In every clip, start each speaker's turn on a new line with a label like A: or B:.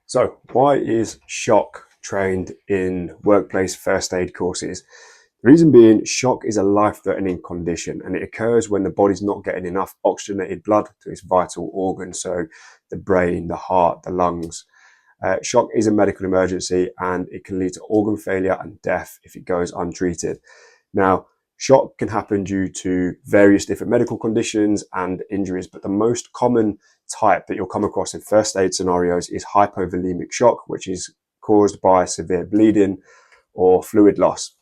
A: So, why is shock trained in workplace first aid courses? The reason being, shock is a life-threatening condition and it occurs when the body's not getting enough oxygenated blood to its vital organs, so the brain, the heart, the lungs. Shock is a medical emergency and it can lead to organ failure and death if it goes untreated. Now, shock can happen due to various different medical conditions and injuries, but the most common type that you'll come across in first aid scenarios is hypovolemic shock, which is caused by severe bleeding or fluid loss.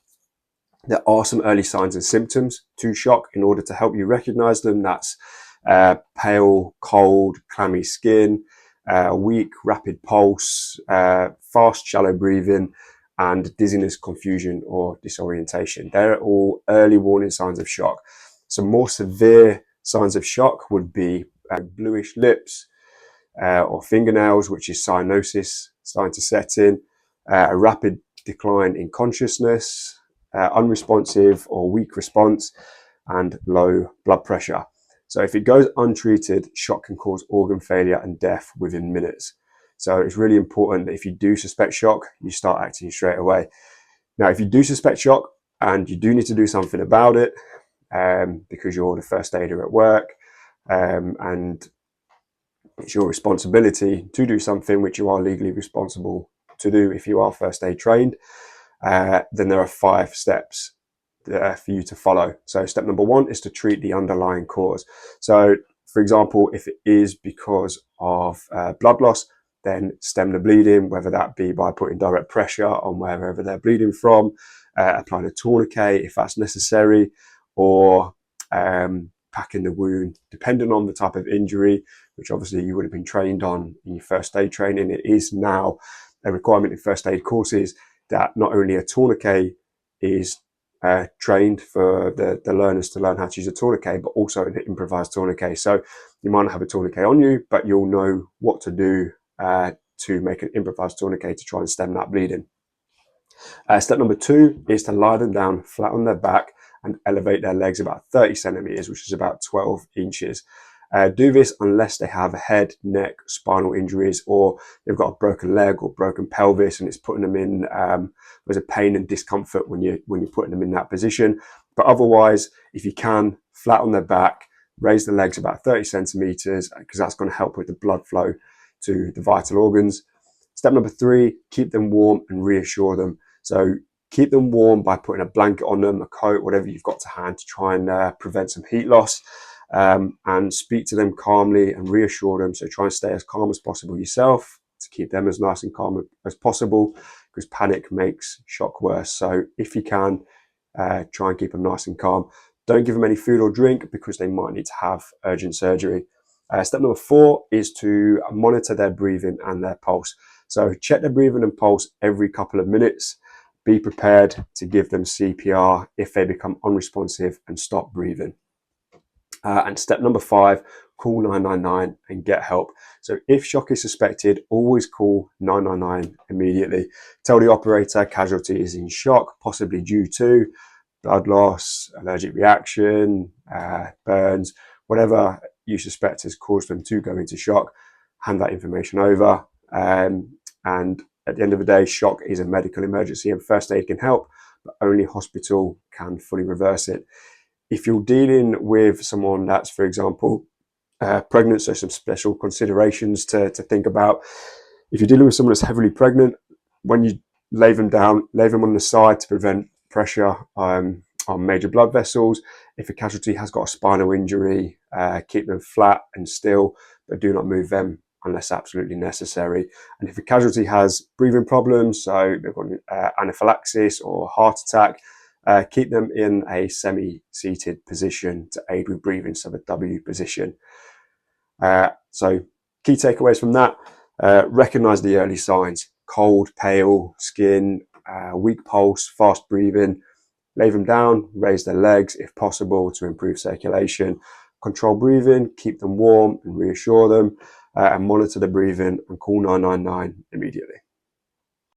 A: There are some early signs and symptoms to shock in order to help you recognize them. That's pale, cold, clammy skin, weak, rapid pulse, fast, shallow breathing, and dizziness, confusion, or disorientation. They're all early warning signs of shock. Some more severe signs of shock would be bluish lips or fingernails, which is cyanosis starting to set in, a rapid decline in consciousness, unresponsive or weak response, and low blood pressure. So if it goes untreated, shock can cause organ failure and death within minutes. So it's really important that if you do suspect shock, you start acting straight away. Now, if you do suspect shock and you do need to do something about it, because you're the first aider at work, and it's your responsibility to do something which you are legally responsible to do if you are first aid trained, then there are 5 steps for you to follow. So step number 1 is to treat the underlying cause. So for example, if it is because of blood loss, then stem the bleeding, whether that be by putting direct pressure on wherever they're bleeding from, applying a tourniquet if that's necessary, or packing the wound, depending on the type of injury, which obviously you would have been trained on in your first aid training. It is now a requirement in first aid courses that not only a tourniquet is trained for the learners to learn how to use a tourniquet, but also an improvised tourniquet. So you might not have a tourniquet on you, but you'll know what to do to make an improvised tourniquet to try and stem that bleeding. Step number 2 is to lie them down flat on their back and elevate their legs about 30 centimeters, which is about 12 inches. Do this unless they have head, neck, spinal injuries, or they've got a broken leg or broken pelvis and it's putting them in, there's a pain and discomfort when you're putting them in that position. But otherwise, if you can, flat on their back, raise the legs about 30 centimeters, because that's going to help with the blood flow to the vital organs. Step number 3, keep them warm and reassure them. So keep them warm by putting a blanket on them, a coat, whatever you've got to hand to try and prevent some heat loss. And speak to them calmly and reassure them. So try and stay as calm as possible yourself to keep them as nice and calm as possible, because panic makes shock worse. So if you can, try and keep them nice and calm. Don't give them any food or drink because they might need to have urgent surgery. Step number 4 is to monitor their breathing and their pulse. So check their breathing and pulse every couple of minutes. Be prepared to give them CPR if they become unresponsive and stop breathing. And step number 5, call 999 and get help. So if shock is suspected, always call 999 immediately. Tell the operator casualty is in shock, possibly due to blood loss, allergic reaction, burns, whatever you suspect has caused them to go into shock. Hand that information over. And at the end of the day, shock is a medical emergency and first aid can help, but only hospital can fully reverse it. If you're dealing with someone that's, for example, pregnant, so some special considerations to think about. If you're dealing with someone that's heavily pregnant, when you lay them down, lay them on the side to prevent pressure on major blood vessels. If a casualty has got a spinal injury, keep them flat and still, but do not move them unless absolutely necessary. And if a casualty has breathing problems, so they've got anaphylaxis or heart attack, keep them in a semi-seated position to aid with breathing, so the W position. So key takeaways from that, recognize the early signs: cold, pale skin, weak pulse, fast breathing. Lay them down, raise their legs if possible to improve circulation. Control breathing, keep them warm and reassure them, and monitor the breathing and call 999 immediately.